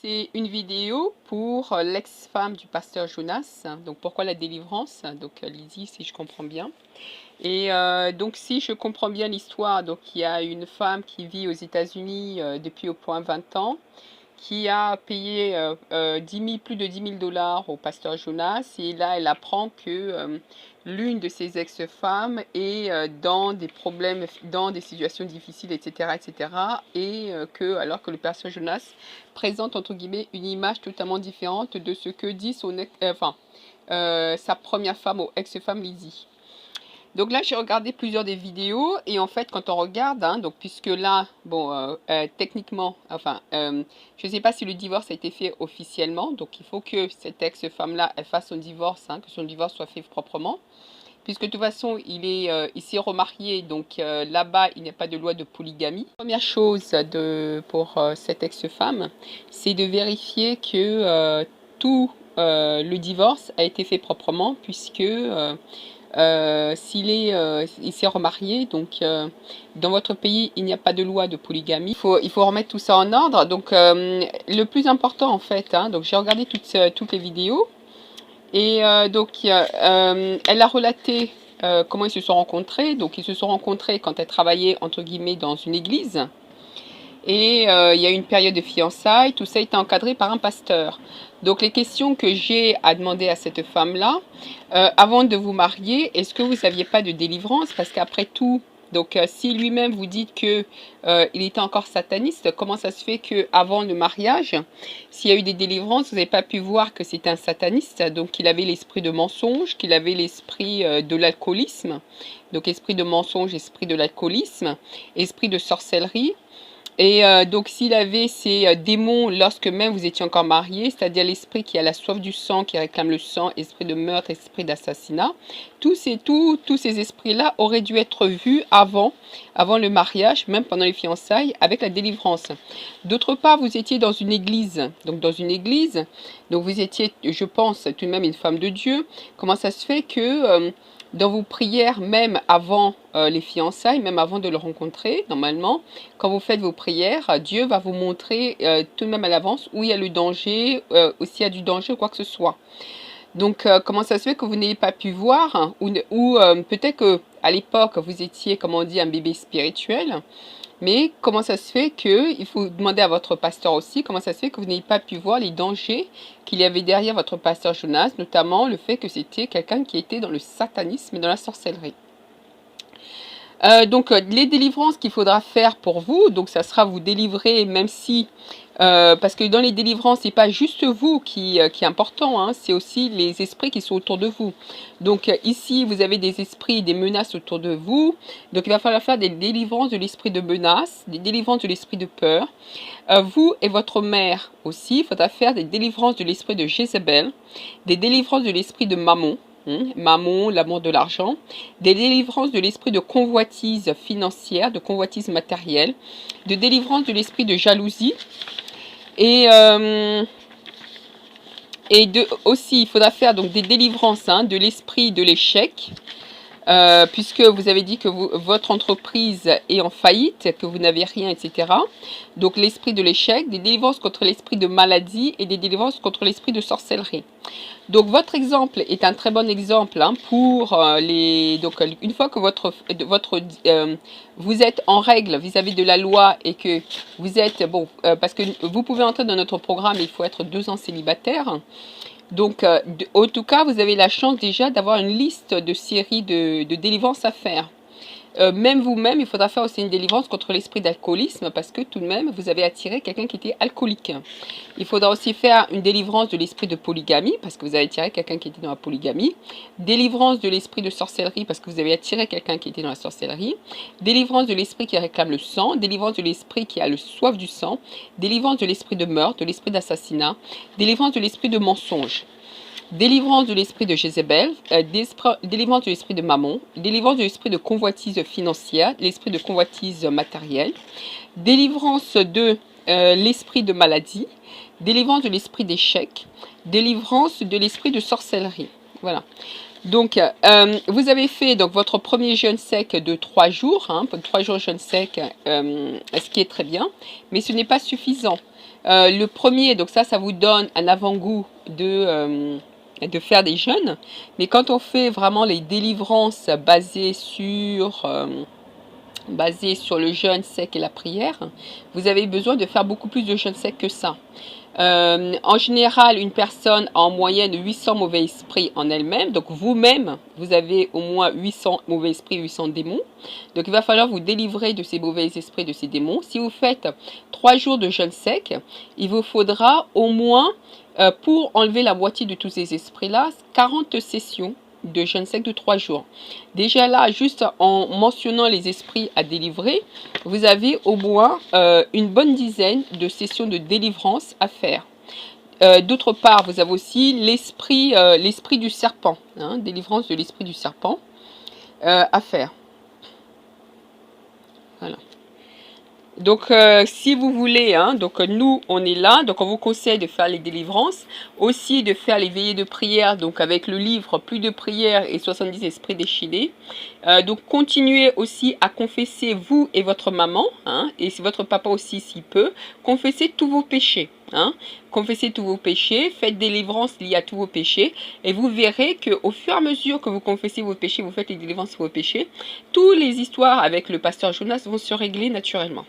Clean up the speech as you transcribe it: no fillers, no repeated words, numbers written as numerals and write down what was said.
C'est une vidéo pour l'ex-femme du pasteur Jonas. Donc pourquoi la délivrance? Donc Lizzie, si je comprends bien. Et donc si je comprends bien l'histoire, donc il y a une femme qui vit aux États-Unis depuis au moins 20 ans, qui a payé 10 000 plus de 10 000 $ au pasteur Jonas. Et là, elle apprend que l'une de ses ex-femmes est dans des problèmes, dans des situations difficiles, etc., etc. Et que, alors que le pasteur Jonas présente, entre guillemets, une image totalement différente de ce que dit sa première femme ou ex-femme Lizzie. Donc là, j'ai regardé plusieurs des vidéos et en fait, quand on regarde, hein, donc puisque là, bon, techniquement, je ne sais pas si le divorce a été fait officiellement, donc il faut que cette ex-femme-là, elle fasse son divorce, hein, que son divorce soit fait proprement, puisque de toute façon, il s'est remarié, donc là-bas, il n'y a pas de loi de polygamie. Première chose pour cette ex-femme, c'est de vérifier que tout le divorce a été fait proprement, puisque il s'est remarié, donc dans votre pays, il n'y a pas de loi de polygamie. Il faut remettre tout ça en ordre. Donc, le plus important, en fait, hein, donc j'ai regardé toutes les vidéos. Et elle a relaté comment ils se sont rencontrés. Donc, ils se sont rencontrés quand elle travaillait, entre guillemets, dans une église. Et il y a eu une période de fiançailles. Tout ça était encadré par un pasteur. Donc, les questions que j'ai à demander à cette femme-là, avant de vous marier, est-ce que vous n'aviez pas de délivrance? Parce qu'après tout, donc si lui-même vous dites que il était encore sataniste, comment ça se fait que avant le mariage, s'il y a eu des délivrances, vous n'avez pas pu voir que c'était un sataniste, donc qu'il avait l'esprit de mensonge, qu'il avait l'esprit de l'alcoolisme, donc esprit de mensonge, esprit de l'alcoolisme, esprit de sorcellerie. Et donc s'il avait ces démons lorsque même vous étiez encore mariés, c'est-à-dire l'esprit qui a la soif du sang, qui réclame le sang, esprit de meurtre, esprit d'assassinat, tous ces esprits-là auraient dû être vus avant le mariage, même pendant les fiançailles, avec la délivrance. D'autre part, vous étiez dans une église, donc vous étiez, je pense, tout de même une femme de Dieu. Comment ça se fait que dans vos prières, même avant les fiançailles, même avant de le rencontrer, normalement, quand vous faites vos prières, Dieu va vous montrer tout de même à l'avance où il y a le danger, ou s'il y a du danger ou quoi que ce soit. Donc, comment ça se fait que vous n'ayez pas pu voir, hein, ou peut-être que à l'époque vous étiez, comment on dit, un bébé spirituel, mais comment ça se fait que, il faut demander à votre pasteur aussi, comment ça se fait que vous n'ayez pas pu voir les dangers qu'il y avait derrière votre pasteur Jonas, notamment le fait que c'était quelqu'un qui était dans le satanisme et dans la sorcellerie. Donc les délivrances qu'il faudra faire pour vous, donc ça sera vous délivrer, même si parce que dans les délivrances, c'est pas juste vous qui est important, hein, c'est aussi les esprits qui sont autour de vous. Donc ici, vous avez des esprits, des menaces autour de vous. Donc il va falloir faire des délivrances de l'esprit de menace, des délivrances de l'esprit de peur. Vous et votre mère aussi, il faudra faire des délivrances de l'esprit de Jézabel, des délivrances de l'esprit de Mammon. Mammon, l'amour de l'argent, des délivrances de l'esprit de convoitise financière, de convoitise matérielle, de délivrance de l'esprit de jalousie, et aussi, il faudra faire donc des délivrances de l'esprit de l'échec, puisque vous avez dit que votre entreprise est en faillite, que vous n'avez rien, etc. Donc l'esprit de l'échec, des délivrances contre l'esprit de maladie et des délivrances contre l'esprit de sorcellerie. Donc votre exemple est un très bon exemple pour donc une fois que vous êtes en règle vis-à-vis de la loi et que vous êtes parce que vous pouvez entrer dans notre programme, il faut être 2 ans célibataire. Donc en tout cas, vous avez la chance déjà d'avoir une liste de séries de délivrances à faire. Même vous-même, il faudra faire aussi une délivrance contre l'esprit d'alcoolisme parce que tout de même, vous avez attiré quelqu'un qui était alcoolique. Il faudra aussi faire une délivrance de l'esprit de polygamie parce que vous avez attiré quelqu'un qui était dans la polygamie. Délivrance de l'esprit de sorcellerie parce que vous avez attiré quelqu'un qui était dans la sorcellerie. Délivrance de l'esprit qui réclame le sang. Délivrance de l'esprit qui a le soif du sang. Délivrance de l'esprit de meurtre, de l'esprit d'assassinat. Délivrance de l'esprit de mensonge. Délivrance de l'esprit de Jézabel, délivrance de l'esprit de Mammon, délivrance de l'esprit de convoitise financière, l'esprit de convoitise matérielle, délivrance de l'esprit de maladie, délivrance de l'esprit d'échec, délivrance de l'esprit de sorcellerie. Voilà. Donc, vous avez fait donc votre premier jeûne sec de 3 jours, 3 jours jeûne sec, ce qui est très bien, mais ce n'est pas suffisant. Le premier, donc ça vous donne un avant-goût de faire des jeûnes. Mais quand on fait vraiment les délivrances basées sur le jeûne sec et la prière, vous avez besoin de faire beaucoup plus de jeûne sec que ça. En général, une personne a en moyenne 800 mauvais esprits en elle-même. Donc vous-même, vous avez au moins 800 mauvais esprits, 800 démons. Donc il va falloir vous délivrer de ces mauvais esprits, de ces démons. Si vous faites 3 jours de jeûne sec, il vous faudra au moins, pour enlever la moitié de tous ces esprits-là, 40 sessions de jeûne sec de 3 jours. Déjà là, juste en mentionnant les esprits à délivrer, vous avez au moins une bonne dizaine de sessions de délivrance à faire. D'autre part, vous avez aussi l'esprit du serpent, hein, délivrance de l'esprit du serpent à faire. Voilà. Donc, si vous voulez, hein, donc nous, on est là. Donc, on vous conseille de faire les délivrances. Aussi, de faire les veillées de prière. Donc, avec le livre Plus de prière et 70 esprits déchaînés. Donc, continuez aussi à confesser vous et votre maman. Hein, et si votre papa aussi, s'il peut. Confessez tous vos péchés. Hein, confessez tous vos péchés. Faites des délivrances liées à tous vos péchés. Et vous verrez qu'au fur et à mesure que vous confessez vos péchés, vous faites les délivrances de vos péchés. Toutes les histoires avec le pasteur Jonas vont se régler naturellement.